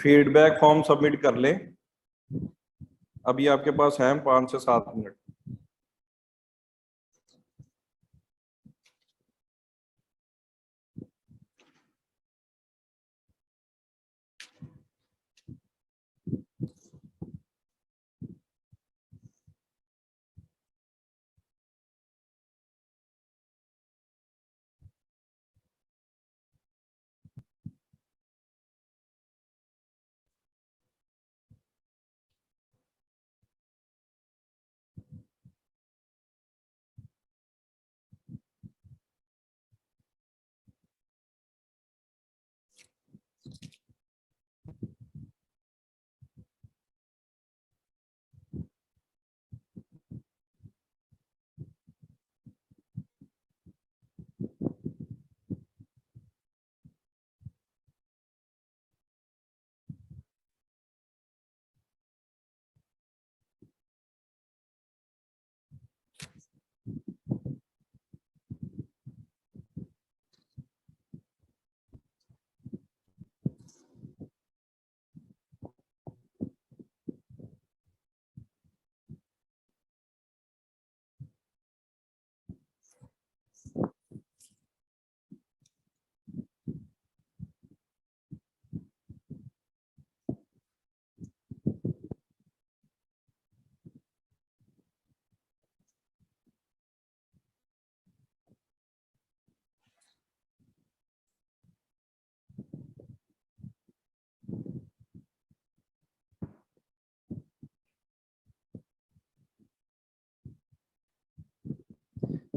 Feedback form submit कर लें। अभी आपके पास है 5 से 7 मिनट।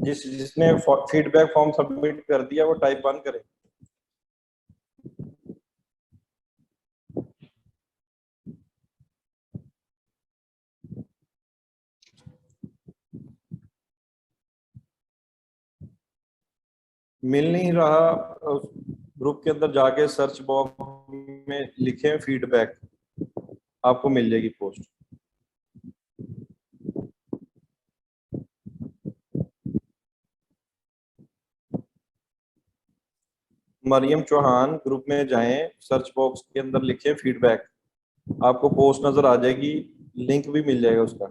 जिसने फीडबैक फॉर्म सबमिट कर दिया वो टाइप 1 करे। मिल नहीं रहा, ग्रुप के अंदर जाके सर्च बॉक्स में लिखें फीडबैक, आपको मिल जाएगी पोस्ट। मरियम चौहान ग्रुप में जाएं, सर्च बॉक्स के अंदर लिखें फीडबैक, आपको पोस्ट नजर आ जाएगी, लिंक भी मिल जाएगा उसका।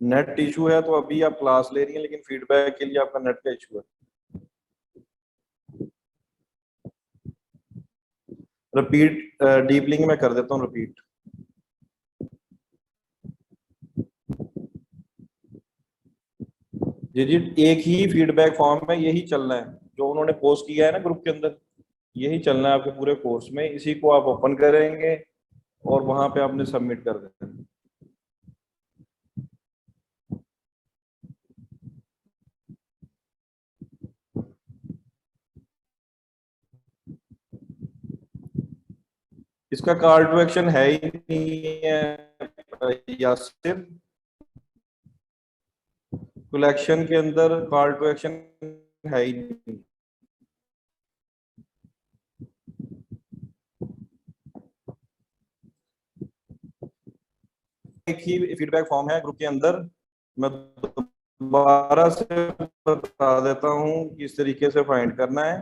नेट इशू है तो अभी आप क्लास ले रही हैं, लेकिन फीडबैक के लिए आपका नेट का इशू है। रिपीट डीप लिंक में कर देता हूँ रिपीट। जी जी, एक ही फीडबैक फॉर्म है, यही चलना है जो उन्होंने पोस्ट किया है ना ग्रुप के अंदर, यही चलना है आपके पूरे कोर्स में। इसी को आप ओपन करेंगे और वहां पे आपने सबमिट कर देना है। इसका कॉल टू एक्शन है ही नहीं है यासिर, कलेक्शन के अंदर कॉल टू एक्शन है ही नहीं। एक ही फीडबैक फॉर्म है ग्रुप के अंदर, मैं दोबारा से बता देता हूँ किस तरीके से फाइंड करना है।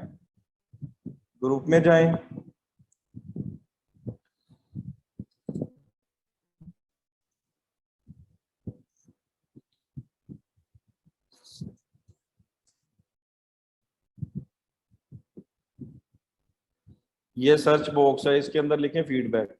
ग्रुप में जाएं, ये सर्च बॉक्स है, इसके अंदर लिखें फीडबैक।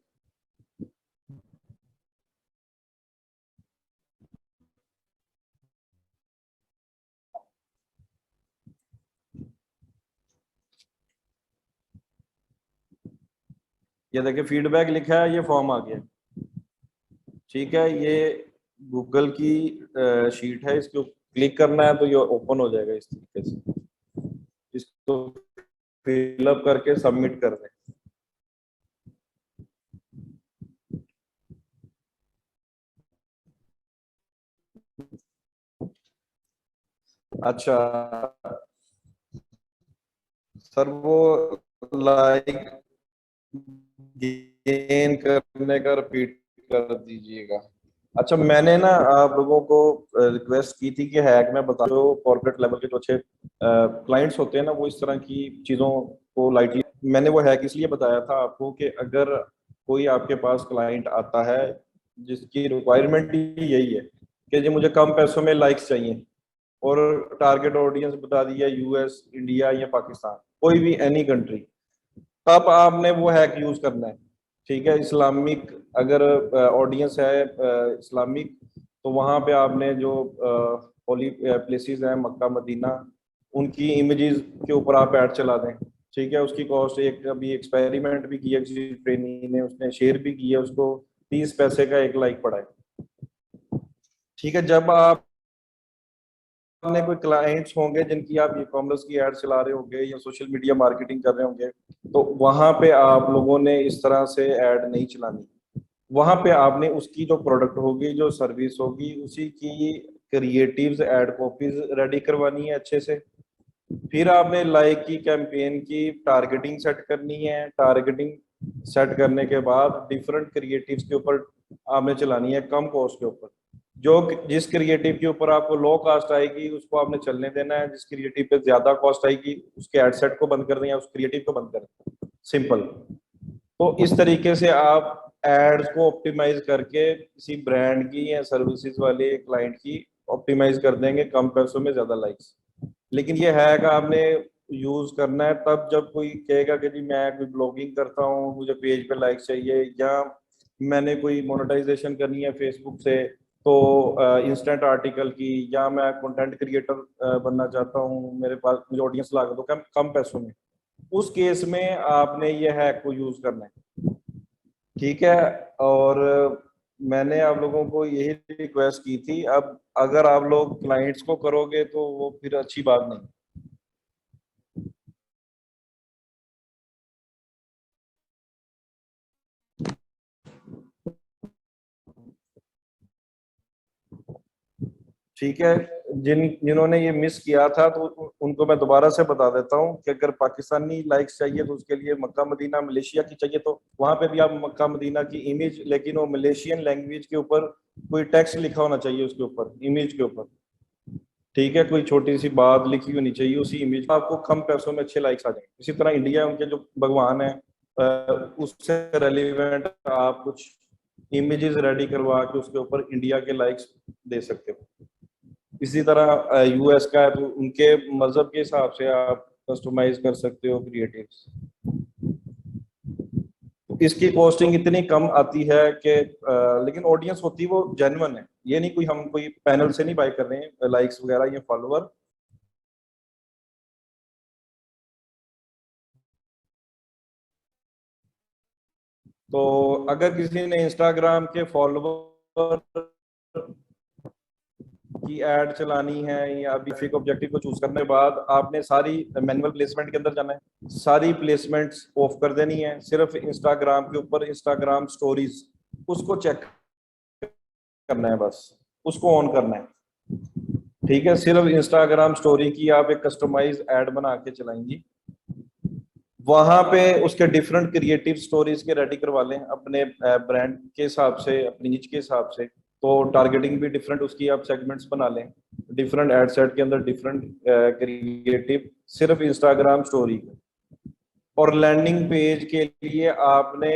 ये देखिए फीडबैक लिखा है, ये फॉर्म आ गया। ठीक है, ये गूगल की शीट है, इसको क्लिक करना है तो ये ओपन हो जाएगा इस तरीके से। इसको फिलअप करके सबमिट कर दें। अच्छा सर, वो लाइक गेन करने का रिपीट कर दीजिएगा। अच्छा, मैंने ना आप लोगों को रिक्वेस्ट की थी कि हैक में बता, जो कॉर्पोरेट लेवल के जो अच्छे क्लाइंट्स होते हैं ना, वो इस तरह की चीज़ों को लाइटली, मैंने वो हैक इसलिए बताया था आपको कि अगर कोई आपके पास क्लाइंट आता है जिसकी रिक्वायरमेंट ही यही है कि जी मुझे कम पैसों में लाइक्स चाहिए, और टारगेट ऑडियंस बता दिया यूएस, इंडिया या पाकिस्तान, कोई भी एनी कंट्री, तब आपने वो हैक यूज करना है। ठीक है, इस्लामिक अगर ऑडियंस है इस्लामिक, तो वहां पे आपने जो होली प्लेसेस हैं मक्का मदीना, उनकी इमेजेस के ऊपर आप ऐड चला दें। ठीक है, उसकी कॉस्ट, एक अभी एक्सपेरिमेंट भी किया किसी ट्रेनी ने, उसने शेयर भी किया, उसको 30 पैसे का एक लाइक पड़ा है। ठीक है, जब आप आपने कोई क्लाइंट्स होंगे जिनकी आप ई कॉमर्स की एड चला रहे होंगे या सोशल मीडिया मार्केटिंग कर रहे होंगे, तो वहां पे आप लोगों ने इस तरह से एड नहीं चलानी। वहां पे आपने उसकी जो प्रोडक्ट होगी, जो सर्विस होगी, उसी की क्रिएटिव्स एड कॉपीज रेडी करवानी है अच्छे से। फिर आपने लाइक की कैंपेन की टारगेटिंग सेट करनी है। टारगेटिंग सेट करने के बाद डिफरेंट क्रिएटिव्स के ऊपर आपने चलानी है कम कॉस्ट के ऊपर। जो जिस क्रिएटिव के ऊपर आपको लो कॉस्ट आएगी उसको आपने चलने देना है, जिस क्रिएटिव पे ज्यादा कॉस्ट आएगी उसके एड सेट को बंद कर दें या उस क्रिएटिव को बंद कर दें, सिंपल। तो इस तरीके से आप एड्स को ऑप्टिमाइज करके किसी ब्रांड की या सर्विसेज वाले क्लाइंट की ऑप्टिमाइज कर देंगे कम पैसों में ज्यादा लाइक्स। लेकिन ये है कि आपने यूज करना है तब जब कोई कहेगा कि जी मैं कोई ब्लॉगिंग करता हूँ, मुझे पेज पे लाइक चाहिए, या मैंने कोई मोनेटाइजेशन करनी है फेसबुक से, तो इंस्टेंट आर्टिकल की, या मैं कंटेंट क्रिएटर बनना चाहता हूँ, मेरे पास मुझे ऑडियंस ला दो कम कम पैसों में, उस केस में आपने ये हैक को यूज करना है। ठीक है, और मैंने आप लोगों को यही रिक्वेस्ट की थी। अब अगर आप लोग क्लाइंट्स को करोगे तो वो फिर अच्छी बात नहीं। ठीक है, जिन्होंने ये मिस किया था तो उनको मैं दोबारा से बता देता हूँ कि अगर पाकिस्तानी लाइक्स चाहिए तो उसके लिए मक्का मदीना, मलेशिया की चाहिए तो वहां पे भी आप मक्का मदीना की इमेज, लेकिन वो मलेशियन लैंग्वेज के ऊपर कोई टेक्स्ट लिखा होना चाहिए उसके ऊपर, इमेज के ऊपर। ठीक है, कोई छोटी सी बात लिखी होनी चाहिए उसी इमेज, आपको कम पैसों में अच्छे लाइक्स आ जाएंगे। इसी तरह इंडिया, उनके जो भगवान है उससे रेलिवेंट आप कुछ इमेजेस रेडी करवा के उसके ऊपर इंडिया के लाइक्स दे सकते हो। इसी तरह यूएस का है तो उनके मजहब के हिसाब से आप कस्टमाइज कर सकते हो क्रिएटिव्स। इसकी कॉस्टिंग इतनी कम आती है कि लेकिन ऑडियंस होती है वो जेन्युइन है, ये नहीं कोई हम कोई पैनल से नहीं बाय कर रहे हैं लाइक्स वगैरह या फॉलोअर। तो अगर किसी ने इंस्टाग्राम के फॉलोअर की एड चलानी है या बेसिक ऑब्जेक्टिव को चूज करने के बाद आपने सारी मैनुअल प्लेसमेंट के अंदर जाना है, सारी प्लेसमेंट्स ऑफ कर देनी है, सिर्फ इंस्टाग्राम के ऊपर इंस्टाग्राम स्टोरीज उसको चेक करना है, बस उसको ऑन करना है। ठीक है, सिर्फ इंस्टाग्राम स्टोरी की आप एक कस्टमाइज एड बना के चलाएंगी, वहां पे उसके डिफरेंट क्रिएटिव स्टोरीज के रेडी करवा लें अपने ब्रांड के हिसाब से, अपनी निच के हिसाब से। तो टारगेटिंग भी डिफरेंट उसकी आप सेगमेंट्स बना लें, डिफरेंट एड सेट के अंदर डिफरेंट क्रिएटिव, सिर्फ इंस्टाग्राम स्टोरी। और लैंडिंग पेज के लिए आपने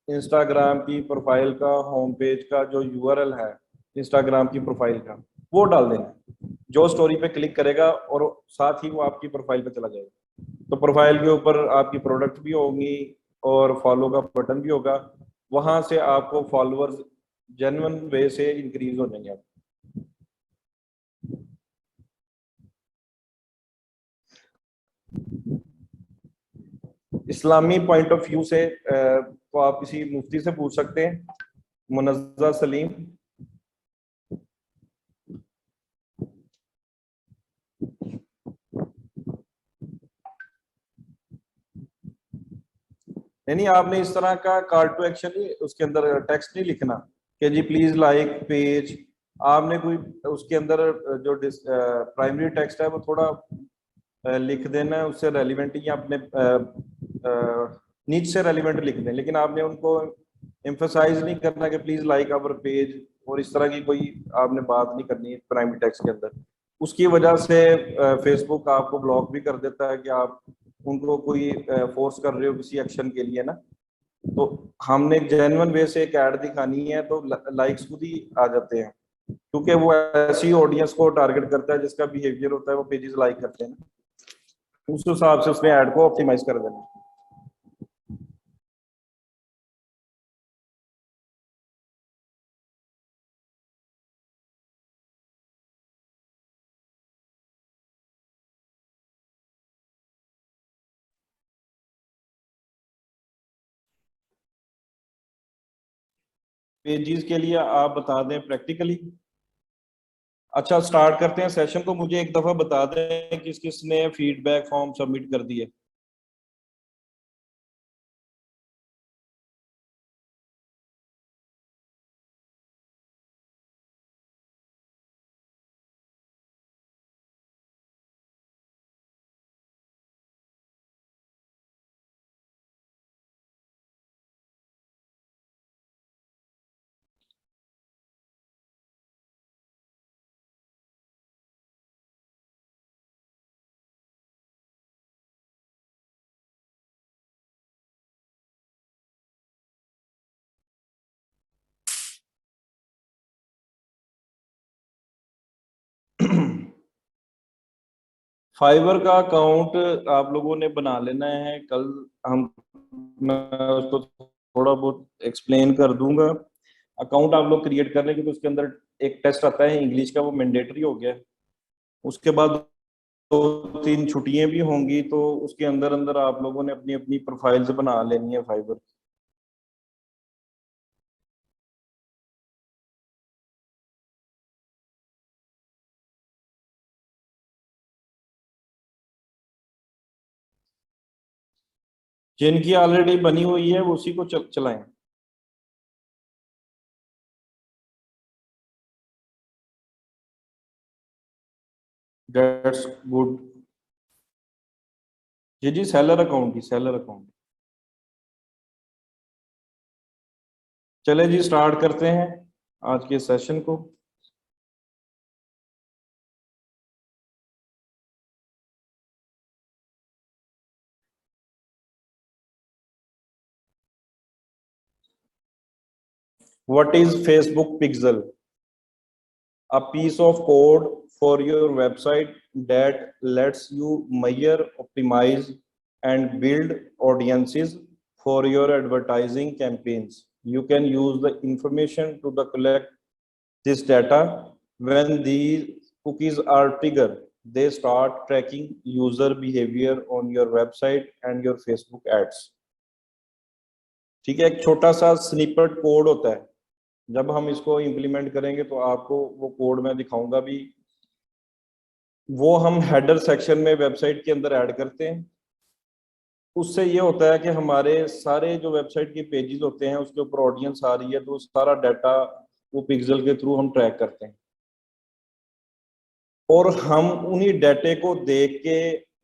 इंस्टाग्राम की प्रोफाइल का, होम पेज का जो यूआरएल है इंस्टाग्राम की प्रोफाइल का, वो डाल देना। जो स्टोरी पे क्लिक करेगा और साथ ही वो आपकी प्रोफाइल पे चला जाएगा। तो प्रोफाइल के ऊपर आपकी प्रोडक्ट भी होंगी और फॉलो का बटन भी होगा, वहां से आपको फॉलोअर्स जेन्युइन वे से इंक्रीज हो जाएंगे। इस्लामी पॉइंट ऑफ व्यू से तो आप किसी मुफ्ती से पूछ सकते हैं, मुनज़्ज़ा सलीम। नहीं, आपने इस तरह का कॉल टू एक्शन नहीं, उसके अंदर टेक्स्ट नहीं लिखना कि जी प्लीज लाइक पेज। आपने कोई उसके अंदर जो प्राइमरी टेक्स्ट है वो थोड़ा लिख देना है, उससे रेलिवेंट या अपने नीच से रेलिवेंट लिख दें, लेकिन आपने उनको एम्फोसाइज नहीं करना कि प्लीज लाइक आवर पेज, और इस तरह की कोई आपने बात नहीं करनी है प्राइमरी टेक्स्ट के अंदर। उसकी वजह से फेसबुक आपको ब्लॉक भी कर देता है कि आप उनको कोई फोर्स कर रहे हो किसी एक्शन के लिए ना। तो हमने जेन्युइन वे से एक ऐड दिखानी है तो लाइक्स खुद ही आ जाते हैं, क्योंकि वो ऐसी ऑडियंस को टारगेट करता है जिसका बिहेवियर होता है वो पेजेस लाइक करते हैं ना, उस हिसाब से उसने ऐड को ऑप्टिमाइज कर देना। पेजेस के लिए आप बता दें प्रैक्टिकली। अच्छा, स्टार्ट करते हैं सेशन को। मुझे एक दफा बता दें किस किस ने फीडबैक फॉर्म सबमिट कर दिए। फाइवर का अकाउंट आप लोगों ने बना लेना है कल। हम मैं उसको थोड़ा बहुत एक्सप्लेन कर दूंगा। अकाउंट आप लोग क्रिएट कर लेंगे तो उसके अंदर एक टेस्ट आता है इंग्लिश का, वो मैंडेटरी हो गया है। उसके बाद 2-3 छुट्टियां भी होंगी, तो उसके अंदर अंदर आप लोगों ने अपनी अपनी प्रोफाइल्स बना लेनी है फाइवर। जिनकी ऑलरेडी बनी हुई है वो उसी को चलाएं। That's good. जी जी, सेलर अकाउंट ही, सेलर अकाउंट। चले जी, स्टार्ट करते हैं आज के सेशन को। What is Facebook pixel? A piece of code for your website that lets you measure, optimize, and build audiences for your advertising campaigns. You can use the information to collect this data. When these cookies are triggered, they start tracking user behavior on your website and your Facebook ads. ठीक है, एक छोटा सा snippet code होता है। जब हम इसको इम्प्लीमेंट करेंगे तो आपको वो कोड मैं दिखाऊंगा भी। वो हम हेडर सेक्शन में वेबसाइट के अंदर ऐड करते हैं। उससे ये होता है कि हमारे सारे जो वेबसाइट के पेजेस होते हैं उसके ऊपर ऑडियंस आ रही है, तो सारा डाटा वो पिक्सल के थ्रू हम ट्रैक करते हैं, और हम उन्हीं डाटे को देख के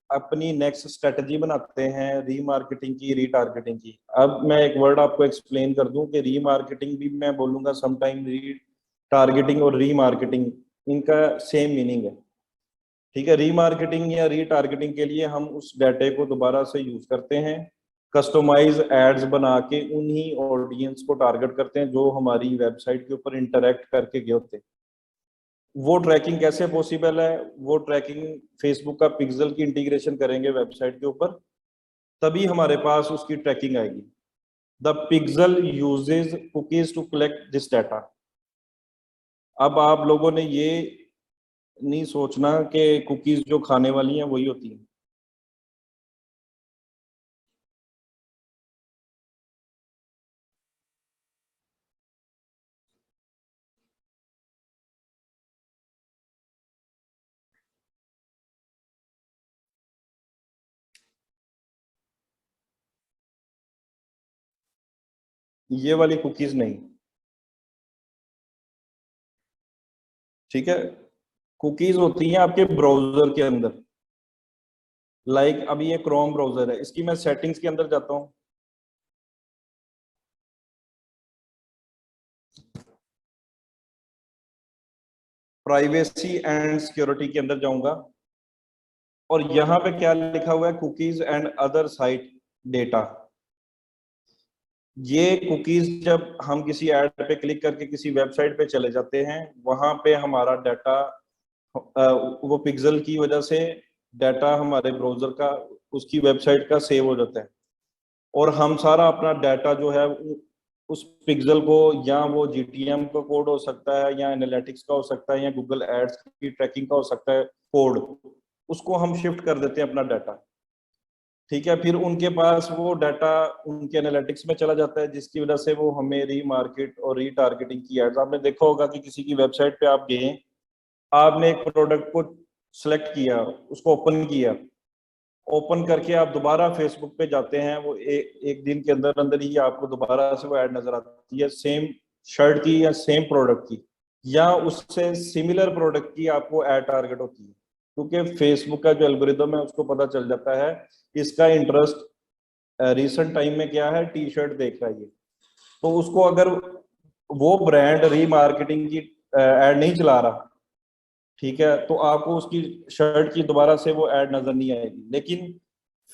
अपनी नेक्स्ट स्ट्रेटजी बनाते हैं, रीमार्केटिंग की, रीटारगेटिंग की। अब मैं एक वर्ड आपको एक्सप्लेन कर दूं कि रीमार्केटिंग भी मैं बोलूंगा समटाइम, री टारगेटिंग और रीमार्केटिंग इनका सेम मीनिंग है। ठीक है, रीमार्केटिंग या रीटारगेटिंग के लिए हम उस डाटे को दोबारा से यूज करते हैं, कस्टमाइज एड्स बना के उन्हीं ऑडियंस को टारगेट करते हैं जो हमारी वेबसाइट के ऊपर इंटरेक्ट करके गए होते हैं। वो ट्रैकिंग कैसे पॉसिबल है? वो ट्रैकिंग फेसबुक का पिक्सल की इंटीग्रेशन करेंगे वेबसाइट के ऊपर, तभी हमारे पास उसकी ट्रैकिंग आएगी। The pixel uses cookies to collect this data. अब आप लोगों ने ये नहीं सोचना कि कुकीज जो खाने वाली हैं वही होती हैं। ये वाली कुकीज नहीं, ठीक है। कुकीज होती हैं आपके ब्राउजर के अंदर। लाइक अभी ये क्रोम ब्राउजर है, इसकी मैं सेटिंग्स के अंदर जाता हूँ, प्राइवेसी एंड सिक्योरिटी के अंदर जाऊंगा, और यहाँ पे क्या लिखा हुआ है, cookies and other site data. ये कुकीज जब हम किसी ऐड पे क्लिक करके किसी वेबसाइट पे चले जाते हैं, वहां पे हमारा डाटा, वो पिक्सल की वजह से डाटा हमारे ब्राउजर का, उसकी वेबसाइट का सेव हो जाता है, और हम सारा अपना डाटा जो है उस पिक्सल को, या वो जीटीएम का कोड हो सकता है, या एनालिटिक्स का हो सकता है, या गूगल एड्स की ट्रैकिंग का हो सकता है कोड, उसको हम शिफ्ट कर देते हैं अपना डाटा, ठीक है। फिर उनके पास वो डाटा उनके एनालिटिक्स में चला जाता है, जिसकी वजह से वो हमें रीमार्केट और रीटारगेटिंग की एड्स, आपने देखा होगा कि किसी की वेबसाइट पे आप गए, आपने एक प्रोडक्ट को सिलेक्ट किया, उसको ओपन किया, ओपन करके आप दोबारा फेसबुक पे जाते हैं, वो एक दिन के अंदर अंदर ही आपको दोबारा से वो ऐड नजर आती है, सेम शर्ट की या सेम प्रोडक्ट की, या उससे सिमिलर प्रोडक्ट की आपको ऐड टारगेट होती है, क्योंकि फेसबुक का जो एल्गोरिदम है उसको पता चल जाता है इसका इंटरेस्ट रिसेंट टाइम में क्या है, टी शर्ट देख रहा है ये, तो उसको अगर वो ब्रांड रीमार्केटिंग की ऐड नहीं चला रहा, ठीक है, तो आपको उसकी शर्ट की दोबारा से वो ऐड नजर नहीं आएगी। लेकिन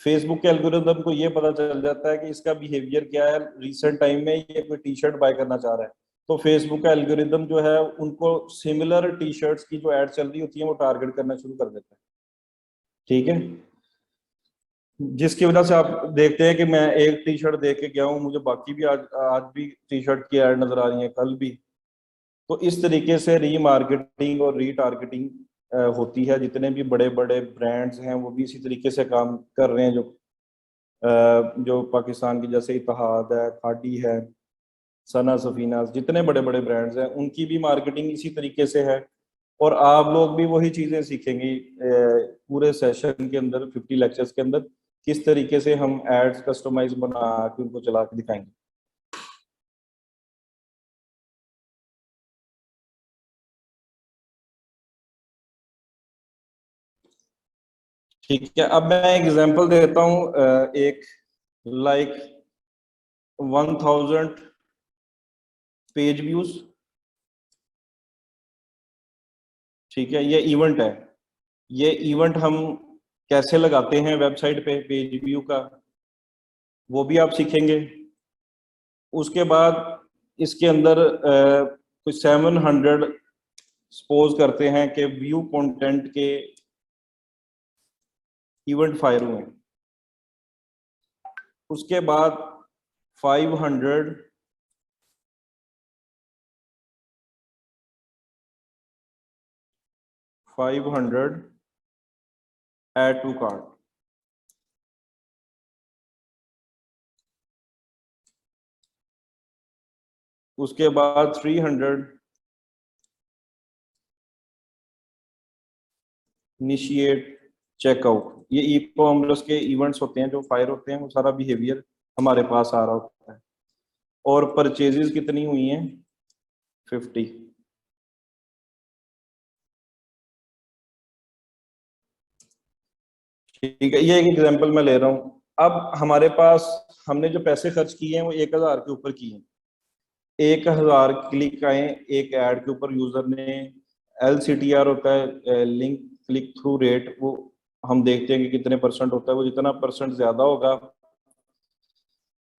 फेसबुक के एल्गोरिदम को ये पता चल जाता है कि इसका बिहेवियर क्या है, रिसेंट टाइम में ये कोई टी शर्ट बाय करना चाह रहा है, तो फेसबुक का एल्गोरिदम जो है उनको सिमिलर टी शर्ट्स की जो ऐड चल रही होती है वो टारगेट करना शुरू कर देता है, ठीक है। जिसकी वजह से आप देखते हैं कि मैं एक टी शर्ट देख के गया हूँ, मुझे बाकी भी आज आज भी टी शर्ट की ऐड नजर आ रही है, कल भी। तो इस तरीके से रीमार्केटिंग और रीटारगेटिंग होती है। जितने भी बड़े बड़े ब्रांड्स हैं वो भी इसी तरीके से काम कर रहे हैं, जो पाकिस्तान की, जैसे इतिहाद है, खादी है, सना सफीना, जितने बड़े बड़े ब्रांड्स हैं उनकी भी मार्केटिंग इसी तरीके से है। और आप लोग भी वही चीजें सीखेंगे पूरे सेशन के अंदर, 50 लेक्चर्स के अंदर, किस तरीके से हम एड्स कस्टमाइज बना के उनको चला के दिखाएंगे। ठीक है, अब मैं एग्जांपल देता हूँ, एक लाइक 1000 पेज व्यूज, ठीक है, ये इवेंट है। ये इवेंट हम कैसे लगाते हैं वेबसाइट पे पेज व्यू का, वो भी आप सीखेंगे। उसके बाद इसके अंदर कुछ 700 सपोज करते हैं कि व्यू कंटेंट के इवेंट फायर हुए। उसके बाद 500 ऐड टू कार्ट। उसके बाद 300 इनिशिएट चेकआउट। ये ई कॉमर्स के इवेंट्स होते हैं जो फायर होते हैं, वो सारा बिहेवियर हमारे पास आ रहा होता है। और परचेजेस कितनी हुई हैं, 50। ठीक है, ये एक एग्जांपल मैं ले रहा हूँ। अब हमारे पास हमने जो पैसे खर्च किए हैं वो 1000 के ऊपर किए हैं। 1000 क्लिक आए एक ऐड के ऊपर, यूजर ने, LCTR होता है, लिंक क्लिक थ्रू रेट, वो हम देखते हैं कि कितने परसेंट होता है, वो जितना परसेंट ज्यादा होगा,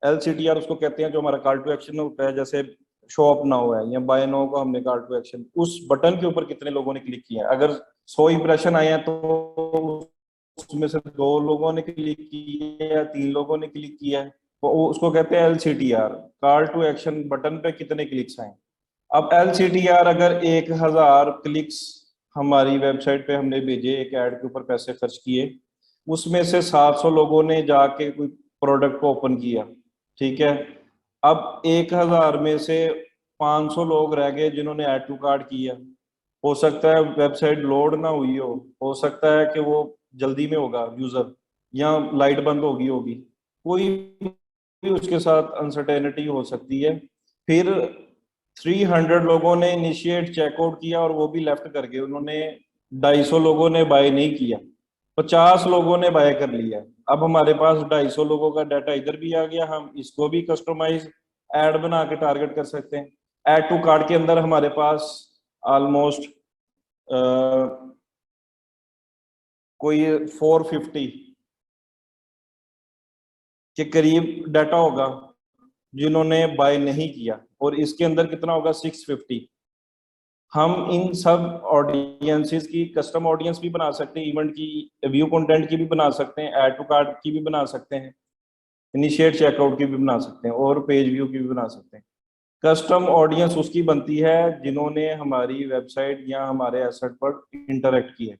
LCTR उसको कहते हैं, जो हमारा कॉल टू एक्शन होता है, जैसे शॉप नाउ है या बाय नाउ को हमने कॉल टू एक्शन, उस बटन के ऊपर कितने लोगों ने क्लिक किया। अगर 100 इंप्रेशन आए हैं तो उसमें से 2 लोगों ने क्लिक किया है या 3 लोगों ने क्लिक किया है, तो उसको कहते हैं LCTR, call to action button पे कितने क्लिक्स आए। अब LCTR अगर 1000 क्लिक्स हमारी वेबसाइट पे हमने भेजे, एक ऐड के ऊपर पैसे खर्च किए, उसमें से 700 लोगों ने जाके कोई प्रोडक्ट को ओपन किया, ठीक है। अब 1000 में से 500 लोग रह गए जिन्होंने ऐड टू कार्ट किया। हो सकता है वेबसाइट लोड ना हुई हो सकता है कि वो जल्दी में होगा यूजर, या लाइट बंद होगी होगी, कोई भी उसके साथ अनसर्टेनिटी हो सकती है। फिर 300 लोगों ने इनिशिएट चेकआउट किया और वो भी लेफ्ट कर गए, उन्होंने 250 लोगों ने बाय नहीं किया, 50 लोगों ने बाय कर लिया। अब हमारे पास 250 लोगों का डाटा इधर भी आ गया, हम इसको भी कस्टमाइज एड बना के टारगेट कर सकते हैं। एड टू कार्ट के अंदर हमारे पास ऑलमोस्ट कोई 450 के करीब डाटा होगा जिन्होंने बाय नहीं किया, और इसके अंदर कितना होगा 650। हम इन सब ऑडियंसेस की कस्टम ऑडियंस भी बना सकते हैं, इवेंट की, व्यू कंटेंट की भी बना सकते हैं, ऐड टू कार्ट की भी बना सकते हैं, इनिशिएट चेकआउट की भी बना सकते हैं, और पेज व्यू की भी बना सकते हैं। कस्टम ऑडियंस उसकी बनती है जिन्होंने हमारी वेबसाइट या हमारे एसेट पर इंटरेक्ट किया।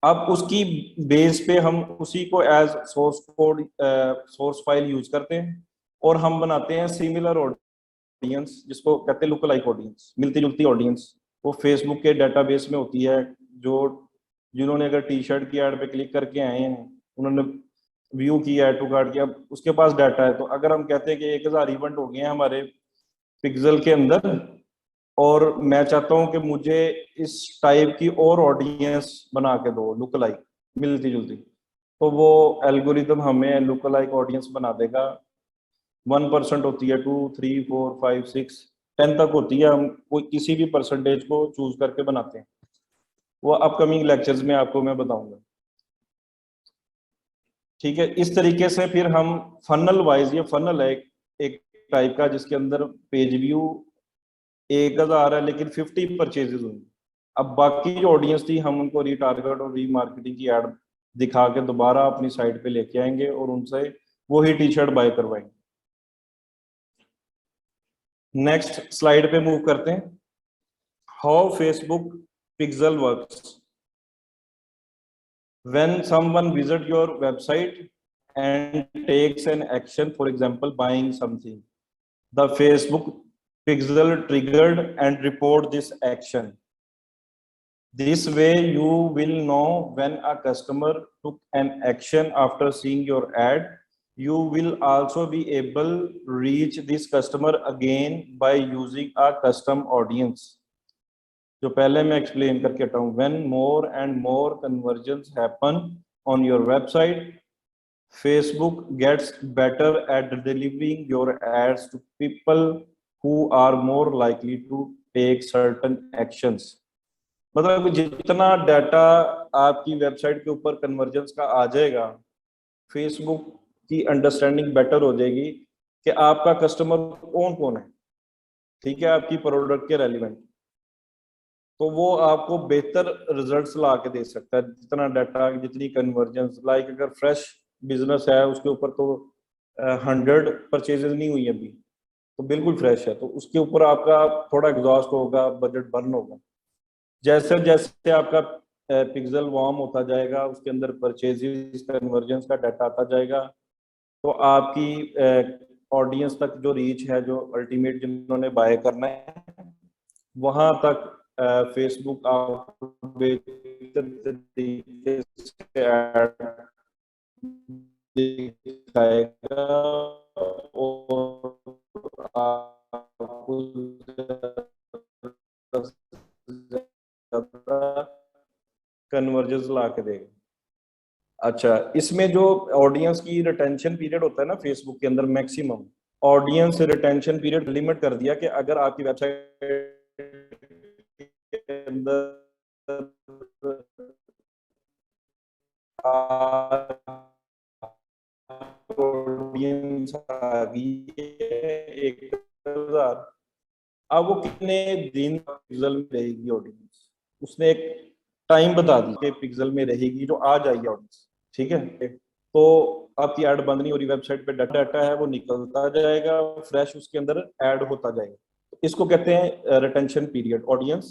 अब उसकी बेस पे हम उसी को as source code source file use करते हैं, और हम बनाते हैं सिमिलर ऑडियंस, जिसको कहते हैं लुक लाइक ऑडियंस, मिलती जुलती ऑडियंस। वो फेसबुक के डाटाबेस में होती है, जो जिन्होंने अगर टी शर्ट की एड पे क्लिक करके आए हैं, उन्होंने व्यू किया, ऐड टू कार्ट किया, उसके पास डाटा है। तो अगर हम कहते हैं कि 1000 इवेंट हो गए हैं हमारे पिक्सल के अंदर, और मैं चाहता हूं कि मुझे इस टाइप की और ऑडियंस बना के दो लुक लाइक मिलती जुलती, तो वो एल्गोरिदम हमें लुक लाइक ऑडियंस बना देगा। 1% होती है, 2, 3, 4, 5, 6, 10 तक होती है, हम कोई किसी भी परसेंटेज को चूज करके बनाते हैं। वो अपकमिंग लेक्चर्स में आपको मैं बताऊंगा। ठीक है, इस तरीके से फिर हम फनल वाइज, ये फनल है एक टाइप का, जिसके अंदर पेज व्यू 1000 है लेकिन 50 परचेजेस हुई। अब बाकी जो ऑडियंस थी हम उनको रीटारगेट और रीमार्केटिंग की एड दिखा के दोबारा अपनी साइट पे लेके आएंगे और उनसे वही टी शर्ट बाय करवाएंगे। नेक्स्ट स्लाइड पे मूव करते हैं। How Facebook pixel works. When someone visits your website and takes an action, for example buying something, the Facebook pixel triggered and report this action. This way you will know when a customer took an action after seeing your ad. You will also be able to reach this customer again by using a custom audience, जो पहले मैं explain करके हटा हूं। When more and more convergence happen on your website, Facebook gets better at delivering your ads to people who are more likely to take certain actions। मतलब जितना data आपकी website के ऊपर कन्वर्जन्स का आ जाएगा, फेसबुक की अंडरस्टैंडिंग बेटर हो जाएगी कि आपका कस्टमर कौन कौन है, ठीक है, आपकी प्रोडक्ट के रेलिवेंट। तो वो आपको बेहतर रिजल्ट्स ला के दे सकता है, जितना डाटा, जितनी कन्वर्जेंस। लाइक अगर फ्रेश बिजनेस है, उसके ऊपर तो 100 परचेजेस नहीं हुई अभी, तो बिल्कुल फ्रेश है, तो उसके ऊपर आपका थोड़ा एग्जॉस्ट होगा, बजट बर्न होगा। जैसे जैसे आपका पिक्सल वार्म होता जाएगा, उसके अंदर परचेजेस कन्वर्जेंस का डाटा आता जाएगा, तो आपकी ऑडियंस तक जो रीच है, जो अल्टीमेट जिन्होंने बाय करना है, वहां तक फेसबुक आपको बेहतर तरीके से ऐड दिखाएगा और आपको कन्वर्जेंस ला के देगा। अच्छा, इसमें जो ऑडियंस की रिटेंशन पीरियड होता है ना फेसबुक के अंदर, maximum audience retention period limit कर दिया कि अगर आपकी वेबसाइट के अंदर ऑडियंस आ गई है 1000, अब वो कितने दिन पिक्सल में रहेगी ऑडियंस, उसने एक टाइम बता दी कि पिक्सल में रहेगी जो आ जाएगी ऑडियंस। ठीक है, तो आपकी ऐड बंद नहीं हो रही, वेबसाइट पे डाटा है वो निकलता जाएगा, फ्रेश उसके अंदर ऐड होता जाएगा। इसको कहते हैं रिटेंशन पीरियड ऑडियंस